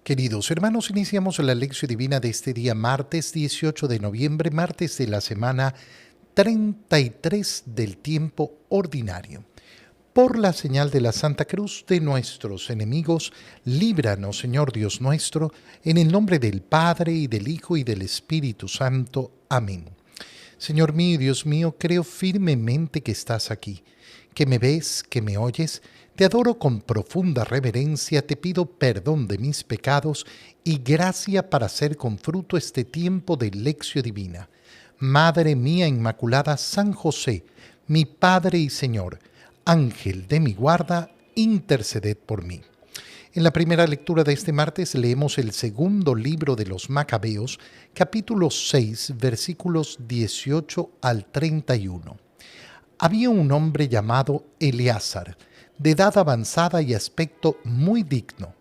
Queridos hermanos, iniciamos la lección divina de este día, martes 18 de noviembre, martes de la semana 33 del tiempo ordinario. Por la señal de la Santa Cruz de nuestros enemigos, líbranos, Señor Dios nuestro, en el nombre del Padre, y del Hijo, y del Espíritu Santo. Amén. Señor mío y Dios mío, creo firmemente que estás aquí, que me ves, que me oyes. Te adoro con profunda reverencia, te pido perdón de mis pecados y gracia para hacer con fruto este tiempo de lección divina. Madre mía Inmaculada, San José, mi Padre y Señor, Ángel de mi guarda, interceded por mí. En la primera lectura de este martes leemos el segundo libro de los Macabeos, capítulo 6, versículos 18 al 31. Había un hombre llamado Eleazar, de edad avanzada y aspecto muy digno.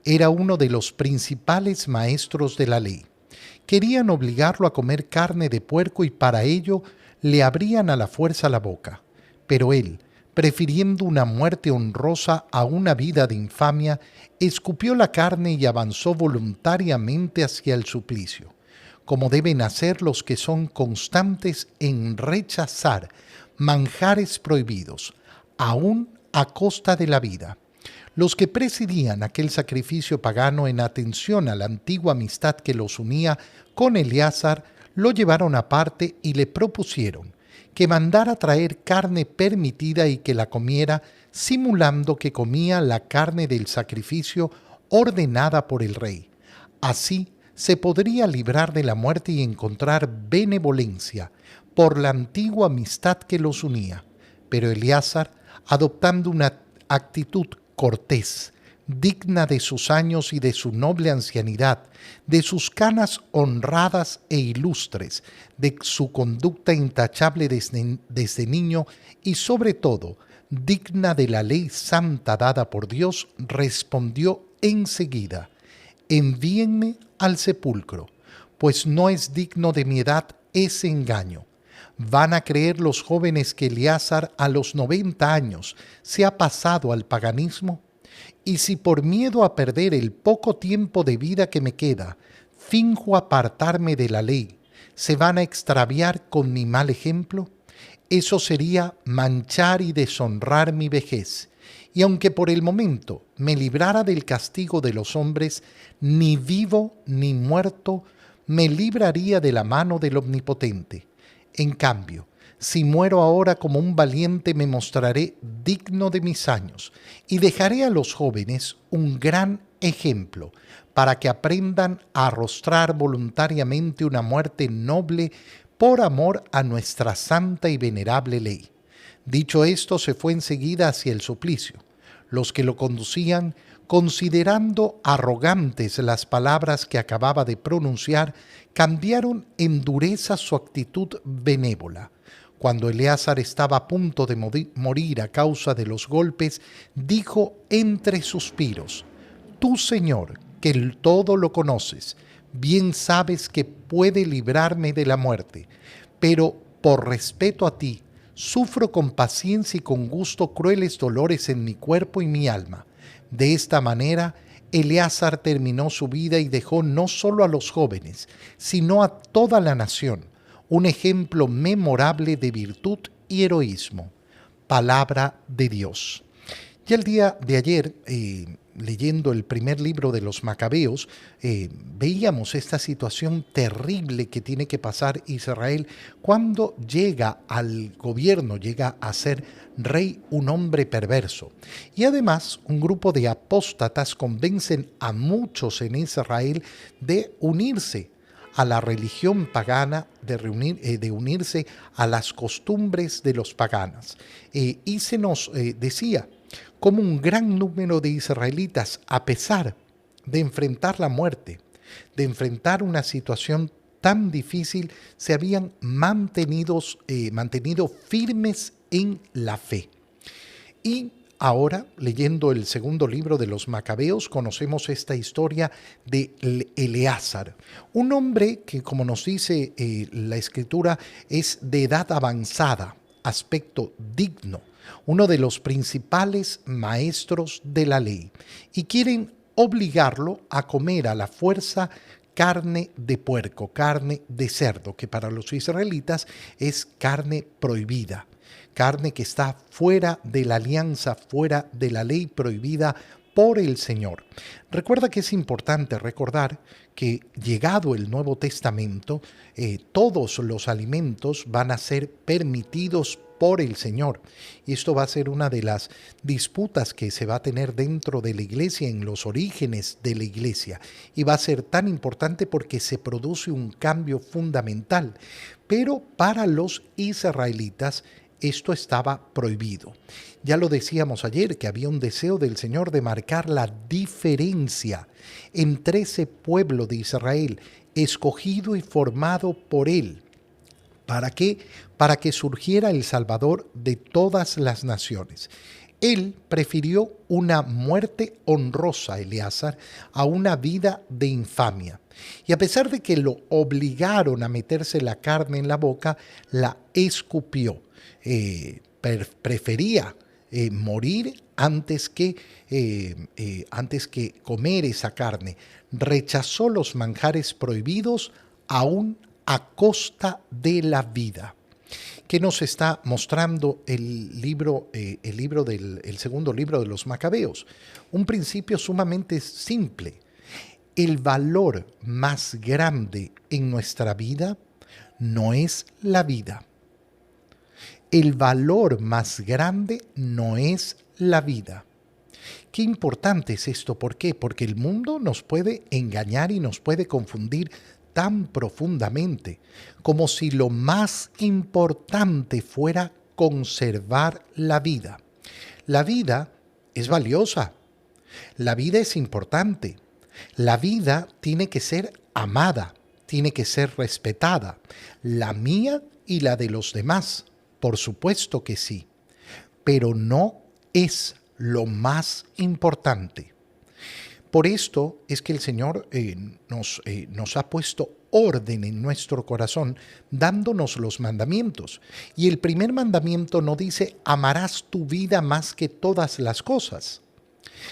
Era uno de los principales maestros de la ley. Querían obligarlo a comer carne de puerco y para ello le abrían a la fuerza la boca. Pero él, prefiriendo una muerte honrosa a una vida de infamia, escupió la carne y avanzó voluntariamente hacia el suplicio, como deben hacer los que son constantes en rechazar manjares prohibidos, aún a costa de la vida. Los que presidían aquel sacrificio pagano en atención a la antigua amistad que los unía con Eleazar, lo llevaron aparte y le propusieron que mandara traer carne permitida y que la comiera, simulando que comía la carne del sacrificio ordenada por el rey. Así se podría librar de la muerte y encontrar benevolencia por la antigua amistad que los unía. Pero Eleazar, adoptando una actitud cortés, digna de sus años y de su noble ancianidad, de sus canas honradas e ilustres, de su conducta intachable desde niño y sobre todo digna de la ley santa dada por Dios, respondió enseguida: envíenme al sepulcro, pues no es digno de mi edad ese engaño. ¿Van a creer los jóvenes que Eleazar a los 90 años se ha pasado al paganismo? Y si por miedo a perder el poco tiempo de vida que me queda, finjo apartarme de la ley, ¿se van a extraviar con mi mal ejemplo? Eso sería manchar y deshonrar mi vejez. Y aunque por el momento me librara del castigo de los hombres, ni vivo ni muerto me libraría de la mano del Omnipotente. En cambio, si muero ahora como un valiente, me mostraré digno de mis años y dejaré a los jóvenes un gran ejemplo para que aprendan a arrostrar voluntariamente una muerte noble por amor a nuestra santa y venerable ley. Dicho esto, se fue enseguida hacia el suplicio. Los que lo conducían, considerando arrogantes las palabras que acababa de pronunciar, cambiaron en dureza su actitud benévola. Cuando Eleazar estaba a punto de morir a causa de los golpes, dijo entre suspiros: tú, Señor, que todo lo conoces, bien sabes que puede librarme de la muerte, pero por respeto a ti, sufro con paciencia y con gusto crueles dolores en mi cuerpo y mi alma. De esta manera, Eleazar terminó su vida y dejó no solo a los jóvenes, sino a toda la nación, un ejemplo memorable de virtud y heroísmo. Palabra de Dios. Y el día de ayer, leyendo el primer libro de los Macabeos, veíamos esta situación terrible que tiene que pasar Israel cuando llega al gobierno, llega a ser rey un hombre perverso. Y además un grupo de apóstatas convencen a muchos en Israel de unirse a la religión pagana, de unirse a las costumbres de los paganos. Y se nos decía como un gran número de israelitas, a pesar de enfrentar la muerte, de enfrentar una situación tan difícil, se habían mantenido firmes en la fe. Y ahora, leyendo el segundo libro de los Macabeos, conocemos esta historia de Eleazar, un hombre que, como nos dice la Escritura, es de edad avanzada, aspecto digno, uno de los principales maestros de la ley, y quieren obligarlo a comer a la fuerza carne de puerco, carne de cerdo, que para los israelitas es carne prohibida, carne que está fuera de la alianza, fuera de la ley prohibida por el Señor. Recuerda que es importante recordar que llegado el Nuevo Testamento, todos los alimentos van a ser permitidos por el Señor. Y esto va a ser una de las disputas que se va a tener dentro de la iglesia, en los orígenes de la iglesia. Y va a ser tan importante porque se produce un cambio fundamental. Pero para los israelitas esto estaba prohibido. Ya lo decíamos ayer, que había un deseo del Señor de marcar la diferencia entre ese pueblo de Israel, escogido y formado por Él. ¿Para qué? Para que surgiera el Salvador de todas las naciones. Él prefirió una muerte honrosa, Eleazar, a una vida de infamia. Y a pesar de que lo obligaron a meterse la carne en la boca, la escupió. Prefería morir antes que comer esa carne. Rechazó los manjares prohibidos aún a costa de la vida. ¿Qué nos está mostrando el segundo libro de los Macabeos? Un principio sumamente simple. El valor más grande en nuestra vida no es la vida. El valor más grande no es la vida. Qué importante es esto. ¿Por qué? Porque el mundo nos puede engañar y nos puede confundir tan profundamente, como si lo más importante fuera conservar la vida. La vida es valiosa, la vida es importante, la vida tiene que ser amada, tiene que ser respetada, la mía y la de los demás, por supuesto que sí, pero no es lo más importante. Por esto es que el Señor nos ha puesto orden en nuestro corazón, dándonos los mandamientos. Y el primer mandamiento no dice, amarás tu vida más que todas las cosas.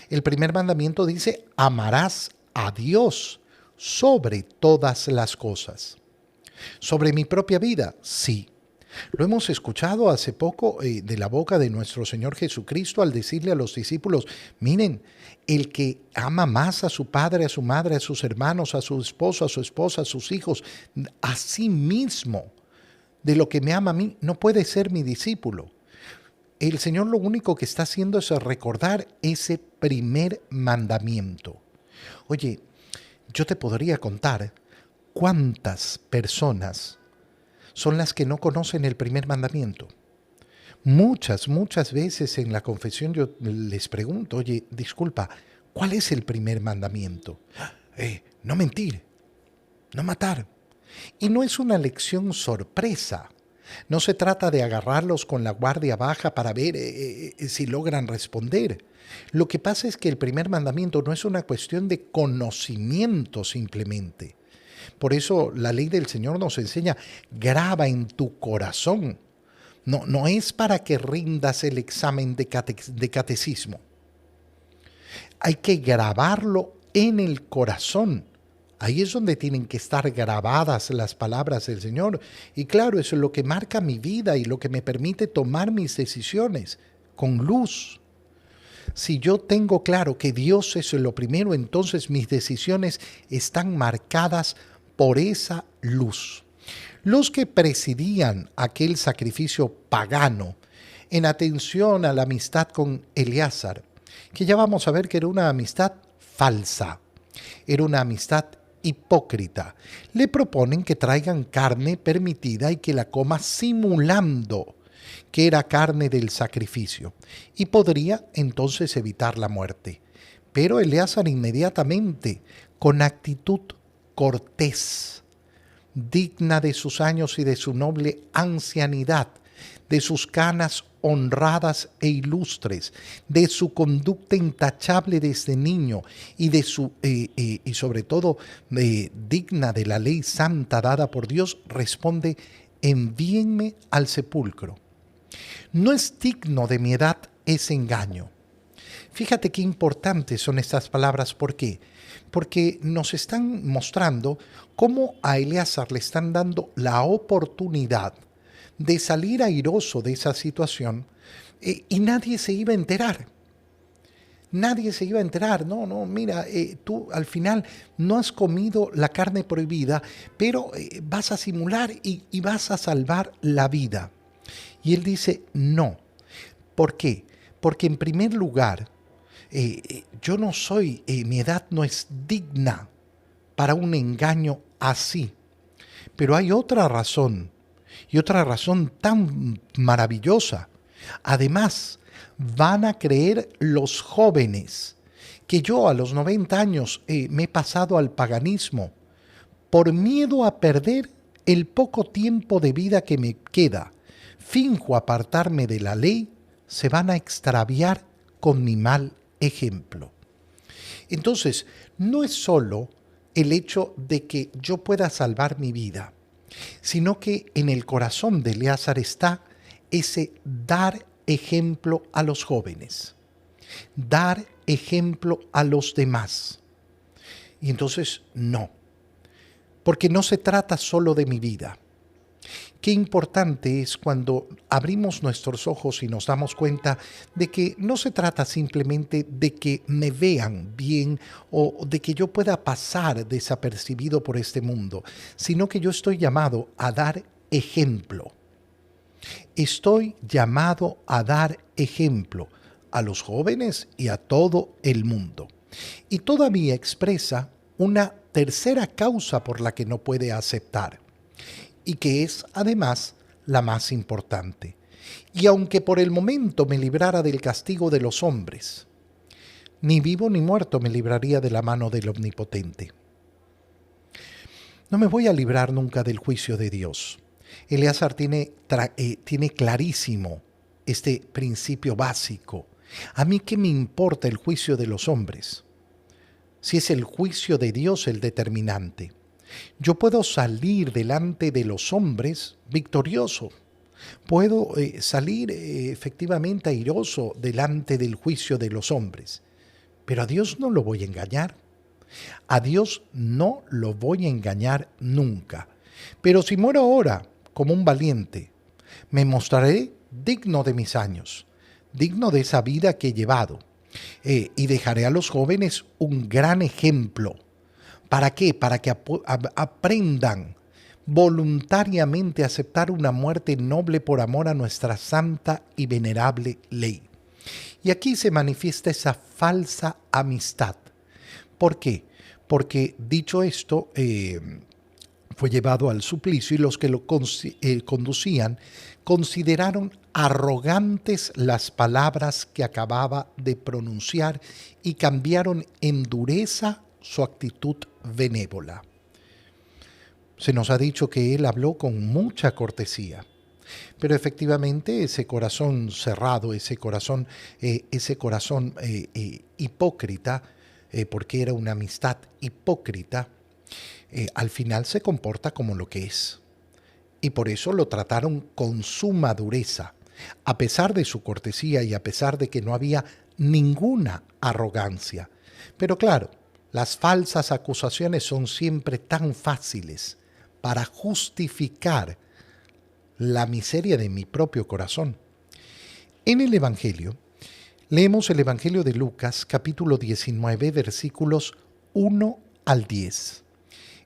El primer mandamiento dice, amarás a Dios sobre todas las cosas. ¿Sobre mi propia vida? Sí. Lo hemos escuchado hace poco de la boca de nuestro Señor Jesucristo al decirle a los discípulos, miren, el que ama más a su padre, a su madre, a sus hermanos, a su esposo, a su esposa, a sus hijos, a sí mismo, de lo que me ama a mí, no puede ser mi discípulo. El Señor lo único que está haciendo es recordar ese primer mandamiento. Oye, yo te podría contar cuántas personas son las que no conocen el primer mandamiento. Muchas veces en la confesión yo les pregunto, oye, disculpa, ¿cuál es el primer mandamiento? No mentir, no matar. Y no es una lección sorpresa. No se trata de agarrarlos con la guardia baja para ver si logran responder. Lo que pasa es que el primer mandamiento no es una cuestión de conocimiento simplemente. Por eso la ley del Señor nos enseña, graba en tu corazón. No es para que rindas el examen de catecismo. Hay que grabarlo en el corazón. Ahí es donde tienen que estar grabadas las palabras del Señor. Y claro, eso es lo que marca mi vida y lo que me permite tomar mis decisiones con luz. Si yo tengo claro que Dios es lo primero, entonces mis decisiones están marcadas por esa luz. Los que presidían aquel sacrificio pagano en atención a la amistad con Eleazar, que ya vamos a ver que era una amistad falsa, era una amistad hipócrita, le proponen que traigan carne permitida y que la coma simulando que era carne del sacrificio y podría entonces evitar la muerte. Pero Eleazar inmediatamente, con actitud cortés, digna de sus años y de su noble ancianidad, de sus canas honradas e ilustres, de su conducta intachable desde niño y de su y sobre todo digna de la ley santa dada por Dios, responde: envíenme al sepulcro. No es digno de mi edad ese engaño. Fíjate qué importantes son estas palabras. ¿Por qué? Porque nos están mostrando cómo a Eleazar le están dando la oportunidad de salir airoso de esa situación, y nadie se iba a enterar. Nadie se iba a enterar. No, no, mira, tú al final no has comido la carne prohibida, pero vas a simular y vas a salvar la vida. Y él dice, no. ¿Por qué? Porque en primer lugar, yo no soy, mi edad no es digna para un engaño así. Pero hay otra razón, y otra razón tan maravillosa. Además, van a creer los jóvenes que yo a los 90 años me he pasado al paganismo por miedo a perder el poco tiempo de vida que me queda. Finjo apartarme de la ley, se van a extraviar con mi mal ejemplo. Entonces, no es solo el hecho de que yo pueda salvar mi vida, sino que en el corazón de Eleazar está ese dar ejemplo a los jóvenes, dar ejemplo a los demás. Y entonces, no, porque no se trata solo de mi vida. Qué importante es cuando abrimos nuestros ojos y nos damos cuenta de que no se trata simplemente de que me vean bien o de que yo pueda pasar desapercibido por este mundo, sino que yo estoy llamado a dar ejemplo. Estoy llamado a dar ejemplo a los jóvenes y a todo el mundo. Y todavía expresa una tercera causa por la que no puede aceptar, y que es además la más importante. Y aunque por el momento me librara del castigo de los hombres, ni vivo ni muerto me libraría de la mano del Omnipotente. No me voy a librar nunca del juicio de Dios. Eleazar tiene clarísimo este principio básico. ¿A mí qué me importa el juicio de los hombres? Si es el juicio de Dios el determinante. Yo puedo salir delante de los hombres victorioso. Puedo salir efectivamente airoso delante del juicio de los hombres. Pero a Dios no lo voy a engañar. A Dios no lo voy a engañar nunca. Pero si muero ahora como un valiente, me mostraré digno de mis años, digno de esa vida que he llevado, y dejaré a los jóvenes un gran ejemplo. ¿Para qué? Para que aprendan voluntariamente a aceptar una muerte noble por amor a nuestra santa y venerable ley. Y aquí se manifiesta esa falsa amistad. ¿Por qué? Porque dicho esto, fue llevado al suplicio y los que lo conducían consideraron arrogantes las palabras que acababa de pronunciar y cambiaron en dureza su actitud benévola. Se nos ha dicho que él habló con mucha cortesía, pero efectivamente ese corazón cerrado, ese corazón hipócrita, porque era una amistad hipócrita, al final se comporta como lo que es. Y por eso lo trataron con suma dureza, a pesar de su cortesía y a pesar de que no había ninguna arrogancia. Pero claro, las falsas acusaciones son siempre tan fáciles para justificar la miseria de mi propio corazón. En el Evangelio, leemos el Evangelio de Lucas, capítulo 19, versículos 1 al 10.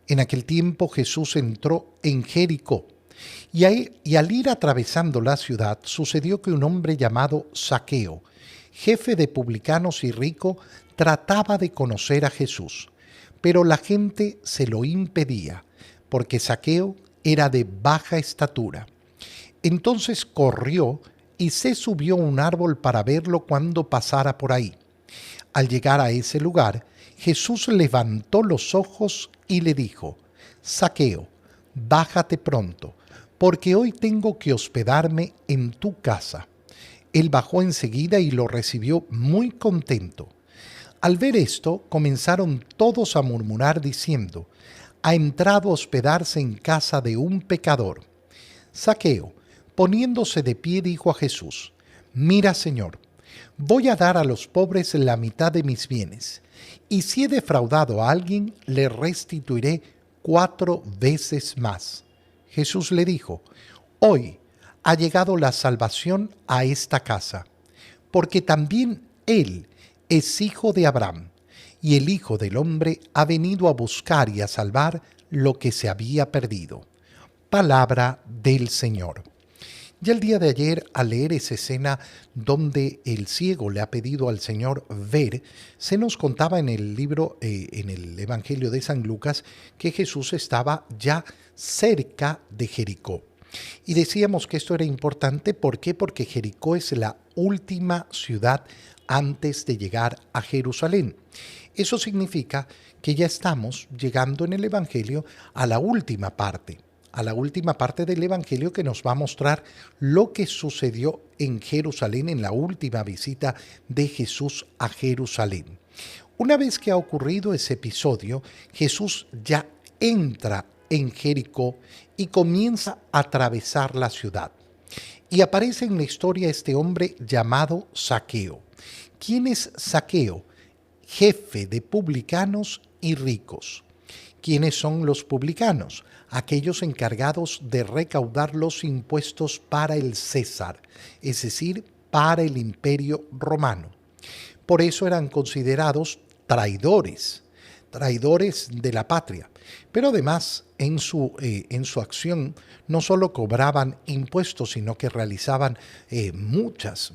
En aquel tiempo Jesús entró en Jericó, y al ir atravesando la ciudad, sucedió que un hombre llamado Zaqueo, jefe de publicanos y rico, trataba de conocer a Jesús, pero la gente se lo impedía, porque Zaqueo era de baja estatura. Entonces corrió y se subió a un árbol para verlo cuando pasara por ahí. Al llegar a ese lugar, Jesús levantó los ojos y le dijo: Zaqueo, bájate pronto, porque hoy tengo que hospedarme en tu casa. Él bajó enseguida y lo recibió muy contento. Al ver esto, comenzaron todos a murmurar diciendo: ha entrado a hospedarse en casa de un pecador. Zaqueo, poniéndose de pie, dijo a Jesús: mira, Señor, Voy a dar a los pobres la mitad de mis bienes, y si he defraudado a alguien, le restituiré 4 veces más. Jesús le dijo, hoy ha llegado la salvación a esta casa, porque también él es hijo de Abraham, y el Hijo del Hombre ha venido a buscar y a salvar lo que se había perdido. Palabra del Señor. Ya el día de ayer, al leer esa escena donde el ciego le ha pedido al Señor ver, se nos contaba en el libro, en el Evangelio de San Lucas, que Jesús estaba ya cerca de Jericó. Y decíamos que esto era importante, ¿por qué? Porque Jericó es la última ciudad antes de llegar a Jerusalén. Eso significa que ya estamos llegando en el Evangelio a la última parte del Evangelio que nos va a mostrar lo que sucedió en Jerusalén en la última visita de Jesús a Jerusalén. Una vez que ha ocurrido ese episodio, Jesús ya entra en Jericó y comienza a atravesar la ciudad. Y aparece en la historia este hombre llamado Zaqueo. ¿Quién es Zaqueo? Jefe de publicanos y ricos. ¿Quiénes son los publicanos? Aquellos encargados de recaudar los impuestos para el César, es decir, para el Imperio Romano. Por eso eran considerados traidores de la patria. Pero además, en su acción, no solo cobraban impuestos, sino que realizaban muchas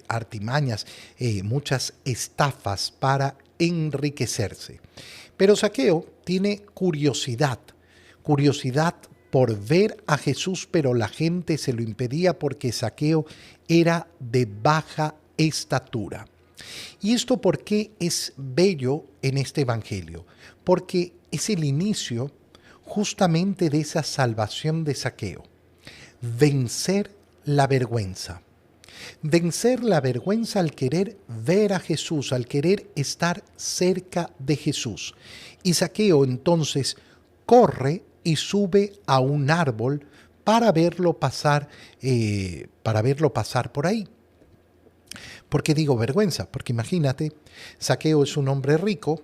artimañas, muchas estafas para enriquecerse. Pero Zaqueo tiene curiosidad por ver a Jesús, pero la gente se lo impedía porque Zaqueo era de baja estatura. ¿Y esto por qué es bello en este evangelio? Porque es el inicio justamente de esa salvación de Zaqueo. Vencer la vergüenza. Vencer la vergüenza al querer ver a Jesús, al querer estar cerca de Jesús. Y Zaqueo entonces corre y sube a un árbol para verlo pasar por ahí. ¿Por qué digo vergüenza? Porque imagínate, Zaqueo es un hombre rico,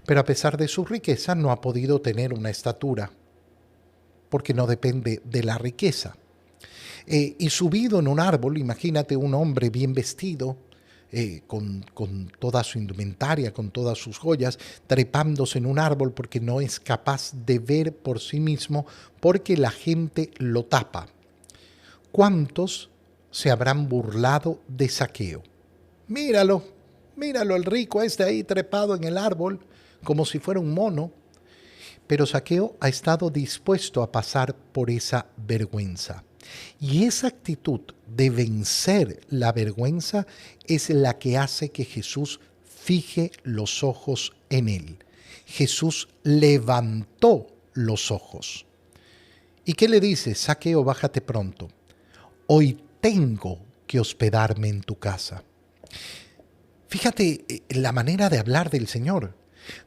pero a pesar de su riqueza no ha podido tener una estatura, porque no depende de la riqueza. Y subido en un árbol, imagínate un hombre bien vestido, con toda su indumentaria, con todas sus joyas, trepándose en un árbol porque no es capaz de ver por sí mismo, porque la gente lo tapa. ¿Cuántos se habrán burlado de Zaqueo? Míralo, el rico este ahí trepado en el árbol, como si fuera un mono. Pero Zaqueo ha estado dispuesto a pasar por esa vergüenza. Y esa actitud de vencer la vergüenza es la que hace que Jesús fije los ojos en él. Jesús levantó los ojos. ¿Y qué le dice? Zaqueo, bájate pronto. Hoy tengo que hospedarme en tu casa. Fíjate la manera de hablar del Señor.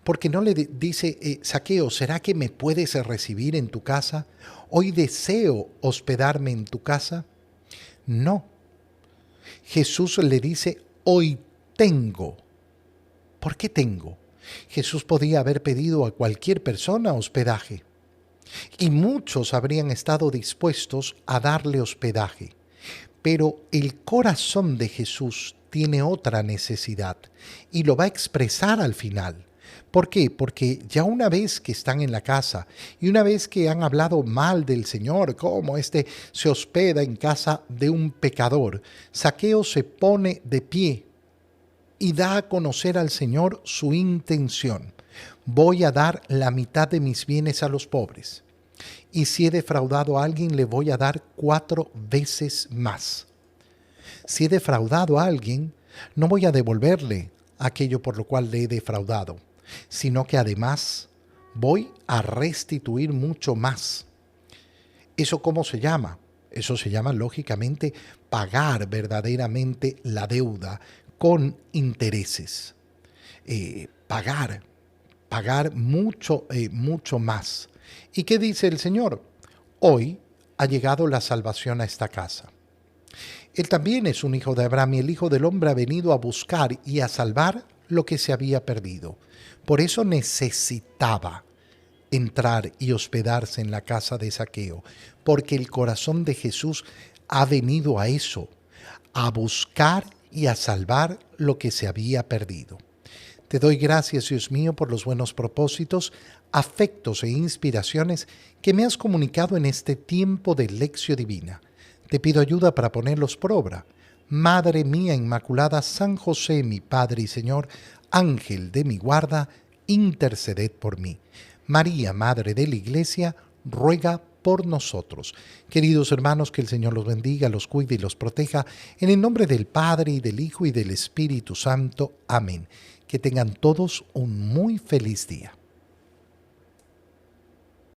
Porque no le dice, Zaqueo, ¿será que me puedes recibir en tu casa? Hoy deseo hospedarme en tu casa. No. Jesús le dice, hoy tengo. ¿Por qué tengo? Jesús podía haber pedido a cualquier persona hospedaje. Y muchos habrían estado dispuestos a darle hospedaje. Pero el corazón de Jesús tiene otra necesidad y lo va a expresar al final. ¿Por qué? Porque ya una vez que están en la casa y una vez que han hablado mal del Señor, como este se hospeda en casa de un pecador, Zaqueo se pone de pie y da a conocer al Señor su intención. Voy a dar la mitad de mis bienes a los pobres. Y si he defraudado a alguien, le voy a dar 4 veces más. Si he defraudado a alguien, no voy a devolverle aquello por lo cual le he defraudado, sino que además voy a restituir mucho más. ¿Eso cómo se llama? Eso se llama, lógicamente, pagar verdaderamente la deuda con intereses. Pagar mucho más. ¿Y qué dice el Señor? Hoy ha llegado la salvación a esta casa. Él también es un hijo de Abraham y el Hijo del Hombre ha venido a buscar y a salvar lo que se había perdido. Por eso necesitaba entrar y hospedarse en la casa de Zaqueo, porque el corazón de Jesús ha venido a eso, a buscar y a salvar lo que se había perdido. Te doy gracias, Dios mío, por los buenos propósitos, afectos e inspiraciones que me has comunicado en este tiempo de lección divina. Te pido ayuda para ponerlos por obra. Madre mía Inmaculada, San José, mi Padre y Señor, Ángel de mi guarda, interceded por mí. María, Madre de la Iglesia, ruega por nosotros. Queridos hermanos, que el Señor los bendiga, los cuide y los proteja, en el nombre del Padre, y del Hijo, y del Espíritu Santo. Amén. Que tengan todos un muy feliz día.